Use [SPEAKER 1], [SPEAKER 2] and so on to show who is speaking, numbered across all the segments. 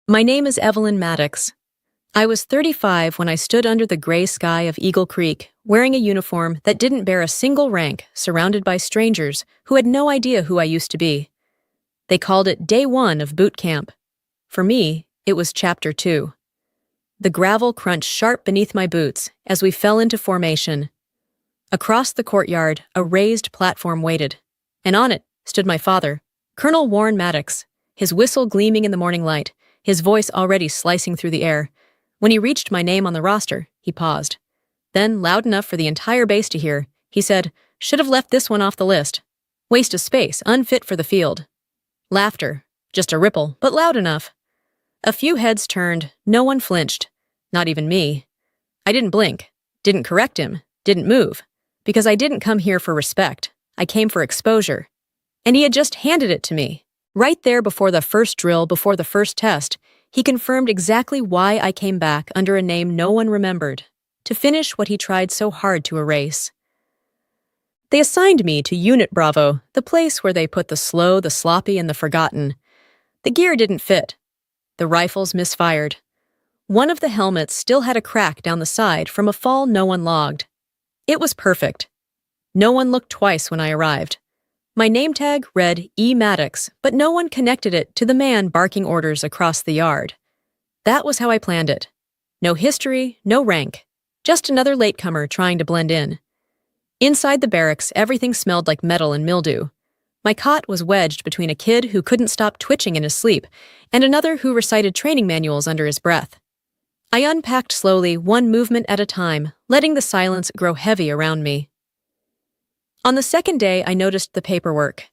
[SPEAKER 1] My name is Evelyn Maddox. I was 35 when I stood under the gray sky of Eagle Creek, wearing a uniform that didn't bear a single rank, surrounded by strangers who had no idea who I used to be. They called it Day 1 of Bootcamp. For me, it was Chapter 2. The gravel crunched sharp beneath my boots as we fell into formation. Across the courtyard, a raised platform waited, and on it stood my father, Colonel Warren Maddox, his whistle gleaming in the morning light, his voice already slicing through the air. When he reached my name on the roster, he paused. Then, loud enough for the entire base to hear, he said, "Should have left this one off the list. Waste of space, unfit for the field." Laughter. Just a ripple, but loud enough. A few heads turned, no one flinched. Not even me. I didn't blink, didn't correct him, didn't move. Because I didn't come here for respect. I came for exposure. And he had just handed it to me. Right there before the first drill, before the first test, he confirmed exactly why I came back under a name no one remembered, to finish what he tried so hard to erase. They assigned me to Unit Bravo, the place where they put the slow, the sloppy, and the forgotten. The gear didn't fit. The rifles misfired. One of the helmets still had a crack down the side from a fall no one logged. It was perfect. No one looked twice when I arrived. My name tag read E. Maddox, but no one connected it to the man barking orders across the yard. That was how I planned it. No history, no rank. Just another latecomer trying to blend in. Inside the barracks, everything smelled like metal and mildew. My cot was wedged between a kid who couldn't stop twitching in his sleep and another who recited training manuals under his breath. I unpacked slowly, one movement at a time, letting the silence grow heavy around me. On the second day, I noticed the paperwork.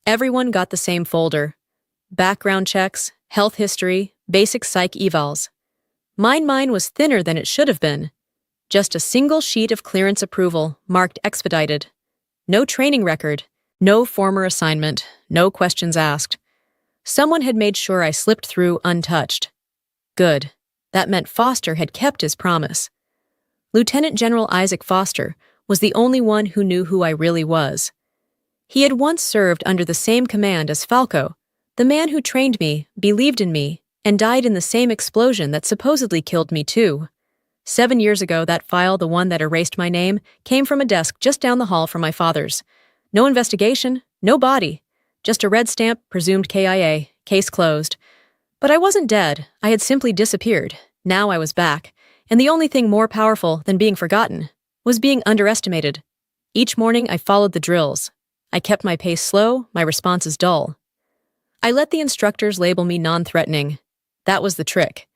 [SPEAKER 1] Everyone got the same folder. Background checks, health history, basic psych evals. Mine was thinner than it should have been. Just a single sheet of clearance approval, marked expedited. No training record, no former assignment, no questions asked. Someone had made sure I slipped through untouched. Good. That meant Foster had kept his promise. Lieutenant General Isaac Foster was the only one who knew who I really was. He had once served under the same command as Falco, the man who trained me, believed in me, and died in the same explosion that supposedly killed me too. 7 years ago, that file, the one that erased my name, came from a desk just down the hall from my father's. No investigation, no body, just a red stamp, presumed KIA, case closed. But I wasn't dead, I had simply disappeared. Now I was back, and the only thing more powerful than being forgotten was being underestimated. Each morning I followed the drills. I kept my pace slow, my responses dull. I let the instructors label me non-threatening. That was the trick.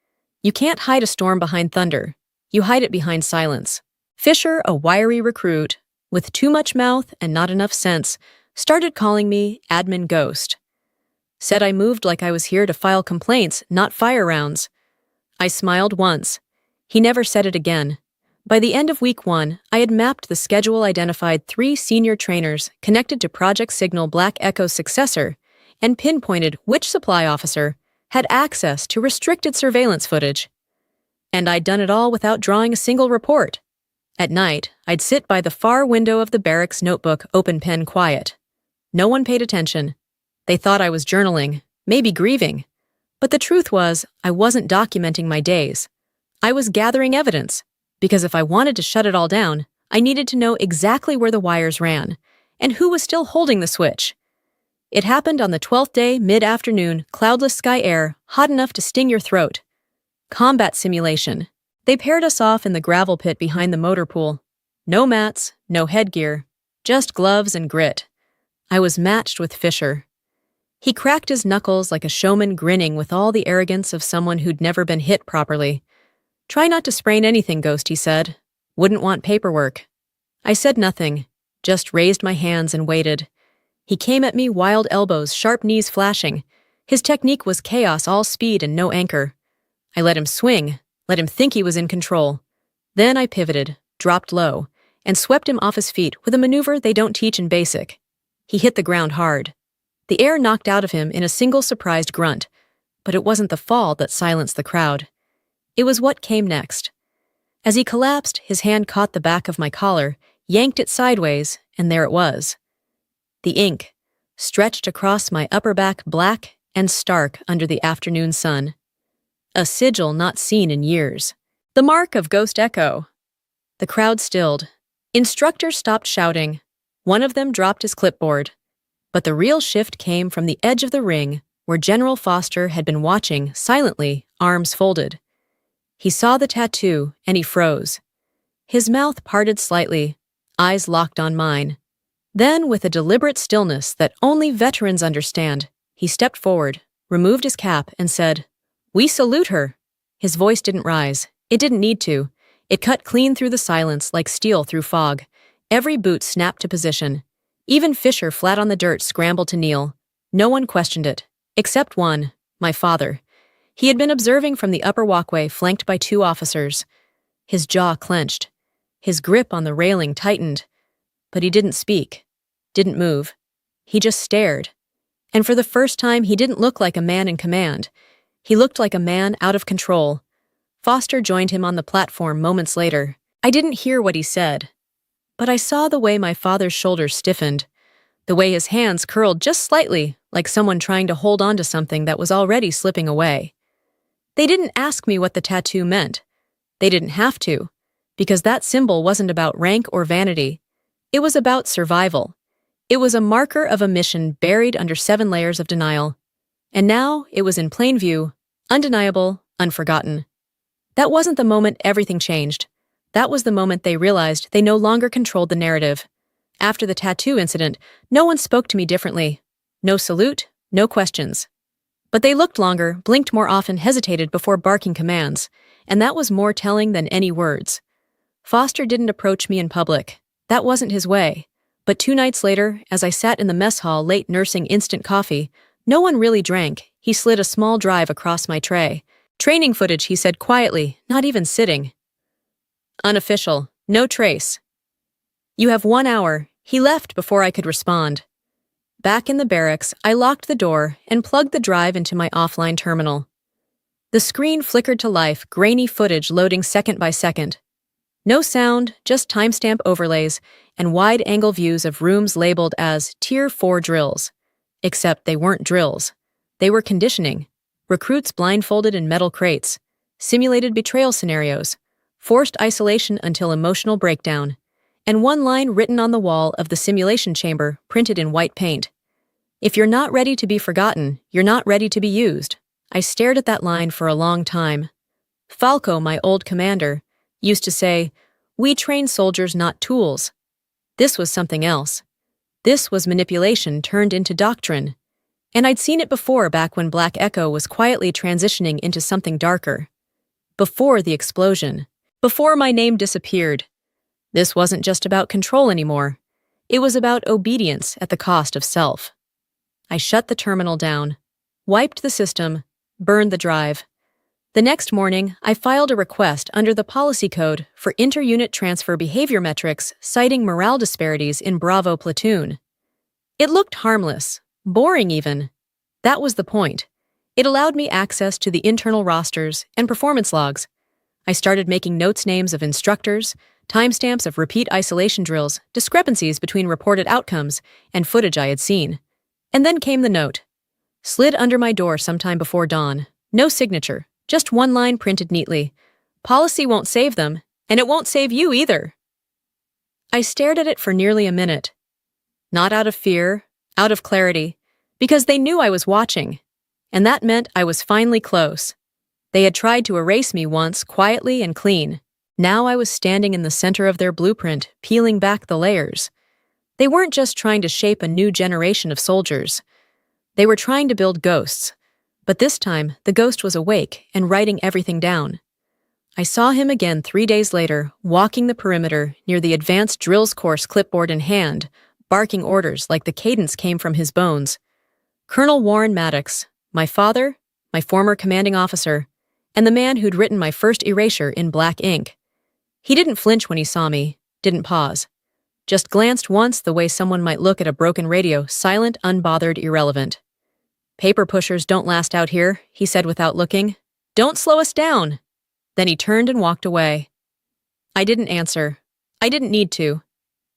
[SPEAKER 1] You can't hide a storm behind thunder. You hide it behind silence. Fisher, a wiry recruit, with too much mouth and not enough sense, started calling me Admin Ghost. Said I moved like I was here to file complaints, not fire rounds. I smiled once. He never said it again. By the end of week 1, I had mapped the schedule-identified 3 senior trainers connected to Project Signal Black Echo's successor and pinpointed which supply officer had access to restricted surveillance footage. And I'd done it all without drawing a single report. At night, I'd sit by the far window of the barracks notebook, open pen quiet. No one paid attention. They thought I was journaling, maybe grieving. But the truth was, I wasn't documenting my days. I was gathering evidence. Because if I wanted to shut it all down, I needed to know exactly where the wires ran, and who was still holding the switch. It happened on the 12th day, mid-afternoon, cloudless sky air, hot enough to sting your throat. Combat simulation. They paired us off in the gravel pit behind the motor pool. No mats, no headgear, just gloves and grit. I was matched with Fisher. He cracked his knuckles like a showman grinning with all the arrogance of someone who'd never been hit properly. "Try not to sprain anything, Ghost," he said. "Wouldn't want paperwork." I said nothing, just raised my hands and waited. He came at me, wild elbows, sharp knees flashing. His technique was chaos, all speed and no anchor. I let him swing, let him think he was in control. Then I pivoted, dropped low, and swept him off his feet with a maneuver they don't teach in basic. He hit the ground hard. The air knocked out of him in a single surprised grunt, but it wasn't the fall that silenced the crowd. It was what came next. As he collapsed, his hand caught the back of my collar, yanked it sideways, and there it was. The ink, stretched across my upper back black and stark under the afternoon sun. A sigil not seen in years. The mark of Ghost Echo. The crowd stilled. Instructors stopped shouting. One of them dropped his clipboard. But the real shift came from the edge of the ring, where General Foster had been watching, silently, arms folded. He saw the tattoo, and he froze. His mouth parted slightly, eyes locked on mine. Then, with a deliberate stillness that only veterans understand, he stepped forward, removed his cap, and said, "We salute her." His voice didn't rise. It didn't need to. It cut clean through the silence like steel through fog. Every boot snapped to position. Even Fisher, flat on the dirt, scrambled to kneel. No one questioned it. Except one, my father. He had been observing from the upper walkway, flanked by two officers. His jaw clenched. His grip on the railing tightened. But he didn't speak. Didn't move. He just stared. And for the first time, he didn't look like a man in command. He looked like a man out of control. Foster joined him on the platform moments later. I didn't hear what he said. But I saw the way my father's shoulders stiffened, the way his hands curled just slightly, like someone trying to hold on to something that was already slipping away. They didn't ask me what the tattoo meant. They didn't have to, because that symbol wasn't about rank or vanity. It was about survival. It was a marker of a mission buried under 7 layers of denial. And now it was in plain view, undeniable, unforgotten. That wasn't the moment everything changed. That was the moment they realized they no longer controlled the narrative. After the tattoo incident, no one spoke to me differently. No salute, no questions. But they looked longer, blinked more often, hesitated before barking commands, and that was more telling than any words. Foster didn't approach me in public. That wasn't his way. But 2 nights later, as I sat in the mess hall late nursing instant coffee, no one really drank. He slid a small drive across my tray. "Training footage," he said quietly, not even sitting. "Unofficial. No trace." "You have 1 hour." He left before I could respond. Back in the barracks, I locked the door and plugged the drive into my offline terminal. The screen flickered to life, grainy footage loading second by second. No sound, just timestamp overlays and wide-angle views of rooms labeled as Tier 4 drills. Except they weren't drills. They were conditioning. Recruits blindfolded in metal crates. Simulated betrayal scenarios. Forced isolation until emotional breakdown. And one line written on the wall of the simulation chamber, printed in white paint. "If you're not ready to be forgotten, you're not ready to be used." I stared at that line for a long time. Falco, my old commander, used to say, "We train soldiers, not tools." This was something else. This was manipulation turned into doctrine. And I'd seen it before, back when Black Echo was quietly transitioning into something darker. Before the explosion. Before my name disappeared. This wasn't just about control anymore. It was about obedience at the cost of self. I shut the terminal down, wiped the system, burned the drive. The next morning, I filed a request under the policy code for inter-unit transfer behavior metrics citing morale disparities in Bravo platoon. It looked harmless, boring even. That was the point. It allowed me access to the internal rosters and performance logs. I started making notes, names of instructors, timestamps of repeat isolation drills, discrepancies between reported outcomes, and footage I had seen. And then came the note. Slid under my door sometime before dawn. No signature, just one line printed neatly. "Policy won't save them, and it won't save you either." I stared at it for nearly a minute. Not out of fear, out of clarity, because they knew I was watching. And that meant I was finally close. They had tried to erase me once, quietly and clean. Now I was standing in the center of their blueprint, peeling back the layers. They weren't just trying to shape a new generation of soldiers. They were trying to build ghosts. But this time, the ghost was awake and writing everything down. I saw him again 3 days later, walking the perimeter near the advanced drills course, clipboard in hand, barking orders like the cadence came from his bones. Colonel Warren Maddox, my father, my former commanding officer, and the man who'd written my first erasure in black ink. He didn't flinch when he saw me, didn't pause. Just glanced once the way someone might look at a broken radio, silent, unbothered, irrelevant. "Paper pushers don't last out here," he said without looking. "Don't slow us down." Then he turned and walked away. I didn't answer. I didn't need to.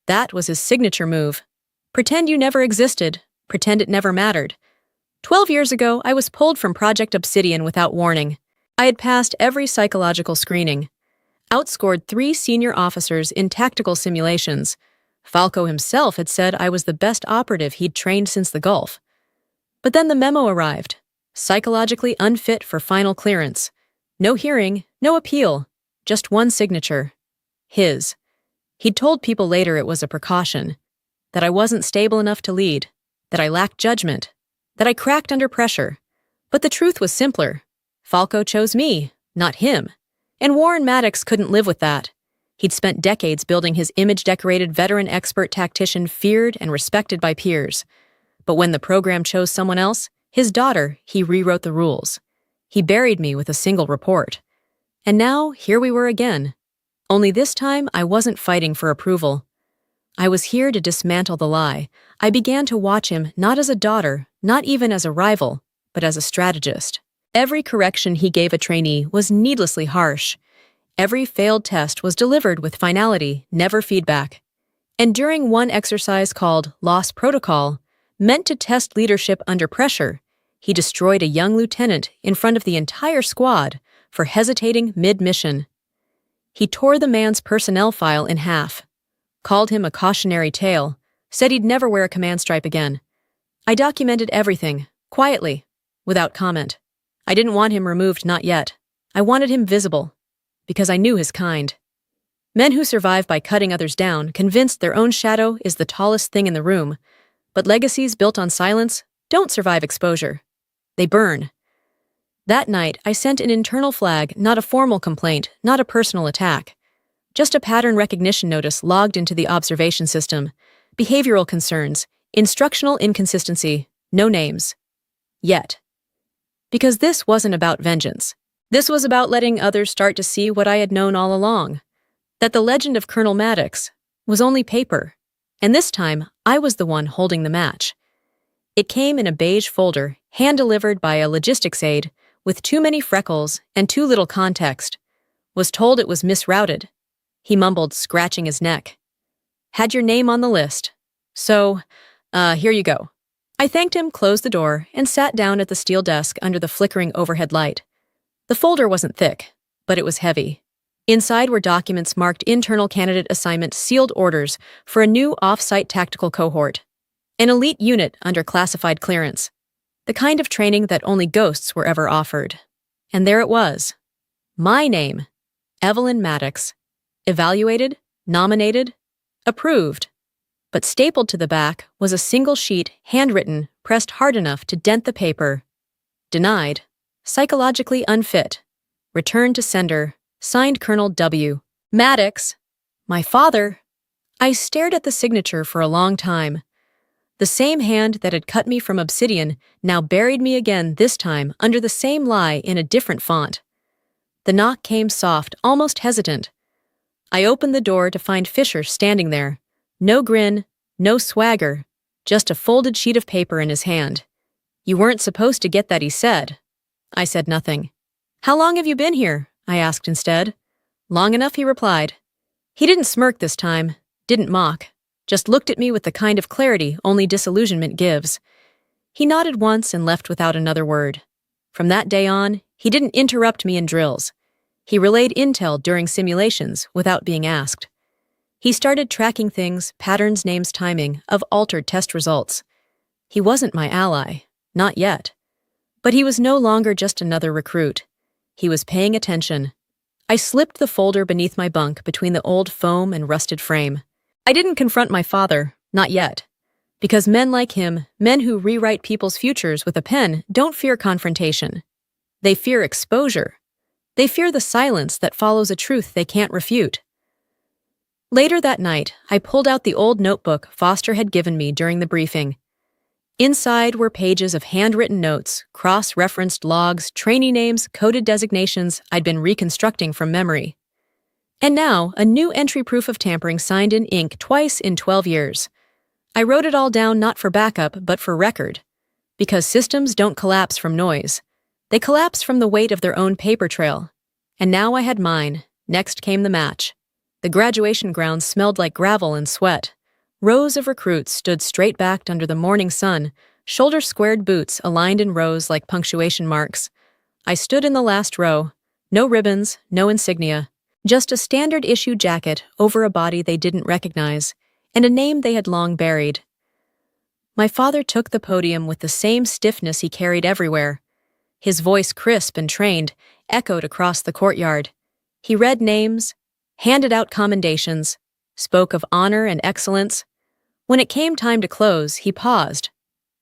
[SPEAKER 1] That was his signature move. Pretend you never existed. Pretend it never mattered. 12 years ago, I was pulled from Project Obsidian without warning. I had passed every psychological screening, outscored 3 senior officers in tactical simulations. Falco himself had said I was the best operative he'd trained since the Gulf. But then the memo arrived, psychologically unfit for final clearance. No hearing, no appeal, just one signature. His. He'd told people later it was a precaution, that I wasn't stable enough to lead, that I lacked judgment, that I cracked under pressure. But the truth was simpler. Falco chose me, not him. And Warren Maddox couldn't live with that. He'd spent decades building his image-decorated veteran expert tactician feared and respected by peers. But when the program chose someone else, his daughter, he rewrote the rules. He buried me with a single report. And now, here we were again. Only this time, I wasn't fighting for approval. I was here to dismantle the lie. I began to watch him not as a daughter, not even as a rival, but as a strategist. Every correction he gave a trainee was needlessly harsh. Every failed test was delivered with finality, never feedback. And during one exercise called Loss Protocol, meant to test leadership under pressure, he destroyed a young lieutenant in front of the entire squad for hesitating mid-mission. He tore the man's personnel file in half, called him a cautionary tale, said he'd never wear a command stripe again. I documented everything, quietly, without comment. I didn't want him removed, not yet. I wanted him visible, because I knew his kind. Men who survive by cutting others down, convinced their own shadow is the tallest thing in the room, but legacies built on silence don't survive exposure. They burn. That night, I sent an internal flag, not a formal complaint, not a personal attack. Just a pattern recognition notice logged into the observation system. Behavioral concerns, instructional inconsistency, no names. Yet. Because this wasn't about vengeance. This was about letting others start to see what I had known all along. That the legend of Colonel Maddox was only paper. And this time, I was the one holding the match. It came in a beige folder, hand-delivered by a logistics aide, with too many freckles and too little context. Was told it was misrouted. He mumbled, scratching his neck. Had your name on the list. So, here you go. I thanked him, closed the door, and sat down at the steel desk under the flickering overhead light. The folder wasn't thick, but it was heavy. Inside were documents marked internal candidate assignment sealed orders for a new off-site tactical cohort. An elite unit under classified clearance. The kind of training that only ghosts were ever offered. And there it was. My name, Evelyn Maddox. Evaluated, nominated, approved. But stapled to the back was a single sheet, handwritten, pressed hard enough to dent the paper. Denied. Psychologically unfit. Returned to sender. Signed Colonel W. Maddox. My father. I stared at the signature for a long time. The same hand that had cut me from obsidian now buried me again, this time under the same lie in a different font. The knock came soft, almost hesitant. I opened the door to find Fisher standing there. No grin, no swagger, just a folded sheet of paper in his hand. You weren't supposed to get that, he said. I said nothing. How long have you been here? I asked instead. Long enough, he replied. He didn't smirk this time, didn't mock, just looked at me with the kind of clarity only disillusionment gives. He nodded once and left without another word. From that day on, he didn't interrupt me in drills. He relayed intel during simulations without being asked. He started tracking things, patterns, names, timing, of altered test results. He wasn't my ally, not yet. But he was no longer just another recruit. He was paying attention. I slipped the folder beneath my bunk between the old foam and rusted frame. I didn't confront my father, not yet. Because men like him, men who rewrite people's futures with a pen, don't fear confrontation. They fear exposure. They fear the silence that follows a truth they can't refute. Later that night, I pulled out the old notebook Foster had given me during the briefing. Inside were pages of handwritten notes, cross-referenced logs, trainee names, coded designations I'd been reconstructing from memory. And now, a new entry proof of tampering signed in ink twice in 12 years. I wrote it all down not for backup, but for record. Because systems don't collapse from noise. They collapse from the weight of their own paper trail. And now I had mine. Next came the match. The graduation grounds smelled like gravel and sweat. Rows of recruits stood straight-backed under the morning sun, shoulder-squared boots aligned in rows like punctuation marks. I stood in the last row. No ribbons, no insignia. Just a standard issue jacket over a body they didn't recognize, and a name they had long buried. My father took the podium with the same stiffness he carried everywhere. His voice, crisp and trained, echoed across the courtyard. He read names, handed out commendations, spoke of honor and excellence. When it came time to close, he paused,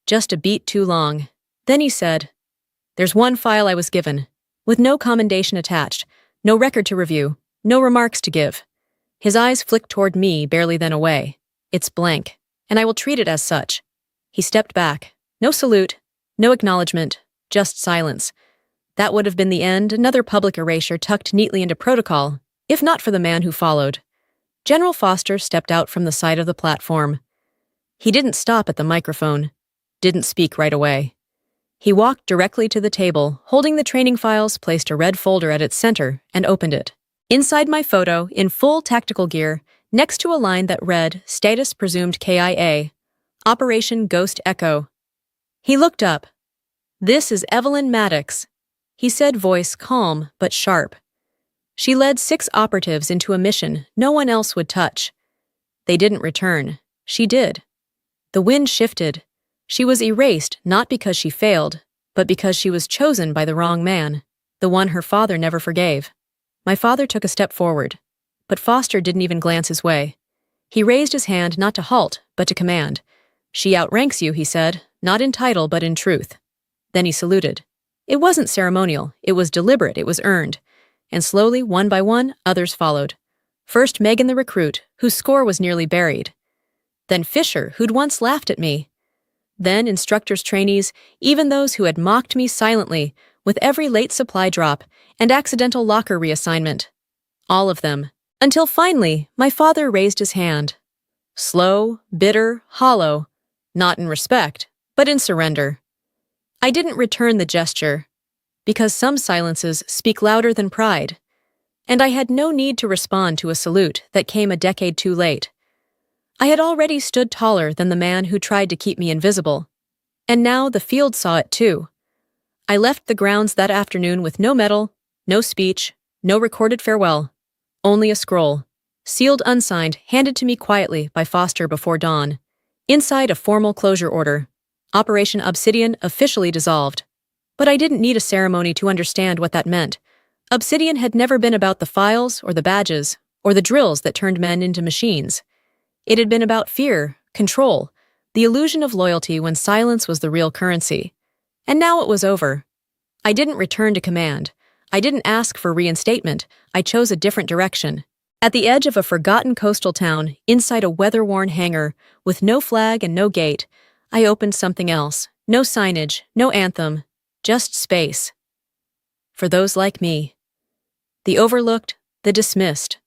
[SPEAKER 1] just a beat too long. Then he said, "There's one file I was given, with no commendation attached, no record to review, no remarks to give." His eyes flicked toward me, barely then away. "It's blank, and I will treat it as such." He stepped back. No salute, no acknowledgement, just silence. That would have been the end, another public erasure tucked neatly into protocol, if not for the man who followed. General Foster stepped out from the side of the platform. He didn't stop at the microphone, didn't speak right away. He walked directly to the table, holding the training files, placed a red folder at its center, and opened it. Inside my photo, in full tactical gear, next to a line that read, "Status presumed KIA, Operation Ghost Echo." He looked up. "This is Evelyn Maddox," he said, voice calm but sharp. "She led 6 operatives into a mission no one else would touch. They didn't return. She did." The wind shifted. She was erased not because she failed, but because she was chosen by the wrong man, the one her father never forgave. My father took a step forward, but Foster didn't even glance his way. He raised his hand not to halt, but to command. "She outranks you," he said, "not in title but in truth." Then he saluted. It wasn't ceremonial, it was deliberate, it was earned. And slowly, one by one, others followed. First Megan the recruit, whose score was nearly buried. Then Fisher, who'd once laughed at me. Then instructors' trainees, even those who had mocked me silently, with every late supply drop and accidental locker reassignment. All of them. Until finally, my father raised his hand. Slow, bitter, hollow. Not in respect, but in surrender. I didn't return the gesture, because some silences speak louder than pride, and I had no need to respond to a salute that came a decade too late. I had already stood taller than the man who tried to keep me invisible, and now the field saw it too. I left the grounds that afternoon with no medal, no speech, no recorded farewell, only a scroll, sealed unsigned, handed to me quietly by Foster before dawn. Inside a formal closure order, Operation Obsidian officially dissolved. But I didn't need a ceremony to understand what that meant. Obsidian had never been about the files or the badges or the drills that turned men into machines. It had been about fear, control, the illusion of loyalty when silence was the real currency. And now it was over. I didn't return to command. I didn't ask for reinstatement. I chose a different direction. At the edge of a forgotten coastal town, inside a weather-worn hangar, with no flag and no gate, I opened something else. No signage, no anthem, just space. For those like me. The overlooked, the dismissed.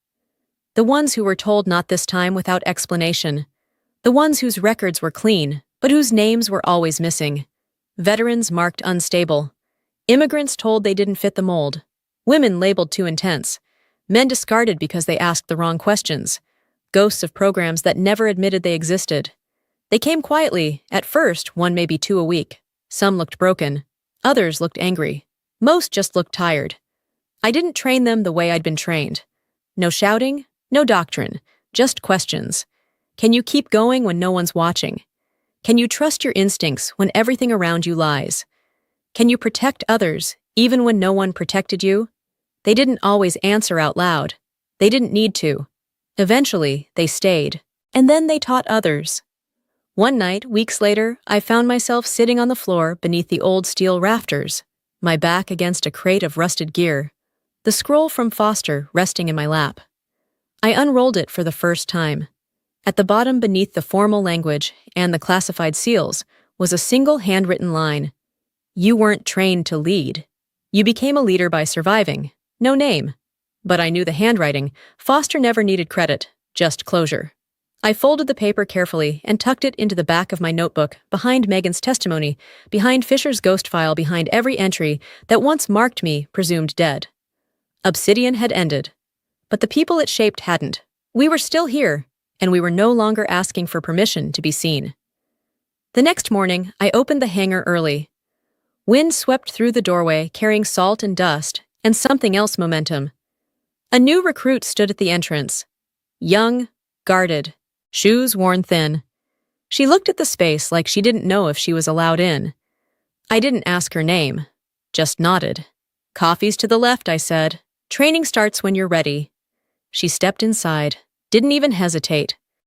[SPEAKER 1] The ones who were told not this time without explanation. The ones whose records were clean, but whose names were always missing. Veterans marked unstable. Immigrants told they didn't fit the mold. Women labeled too intense. Men discarded because they asked the wrong questions. Ghosts of programs that never admitted they existed. They came quietly. At first, one maybe 2 a week. Some looked broken. Others looked angry. Most just looked tired. I didn't train them the way I'd been trained. No shouting, no doctrine, just questions. Can you keep going when no one's watching? Can you trust your instincts when everything around you lies? Can you protect others even when no one protected you? They didn't always answer out loud. They didn't need to. Eventually, they stayed. And then they taught others. One night, weeks later, I found myself sitting on the floor beneath the old steel rafters, my back against a crate of rusted gear, the scroll from Foster resting in my lap. I unrolled it for the first time. At the bottom, beneath the formal language and the classified seals, was a single handwritten line. "You weren't trained to lead. You became a leader by surviving. No name." But I knew the handwriting. Foster never needed credit, just closure. I folded the paper carefully and tucked it into the back of my notebook, behind Megan's testimony, behind Fisher's ghost file, behind every entry that once marked me presumed dead. Obsidian had ended. But the people it shaped hadn't. We were still here, and we were no longer asking for permission to be seen. The next morning, I opened the hangar early. Wind swept through the doorway, carrying salt and dust, and something else momentum. A new recruit stood at the entrance. Young, guarded, shoes worn thin. She looked at the space like she didn't know if she was allowed in. I didn't ask her name, just nodded. "Coffee's to the left," I said. "Training starts when you're ready." She stepped inside, didn't even hesitate.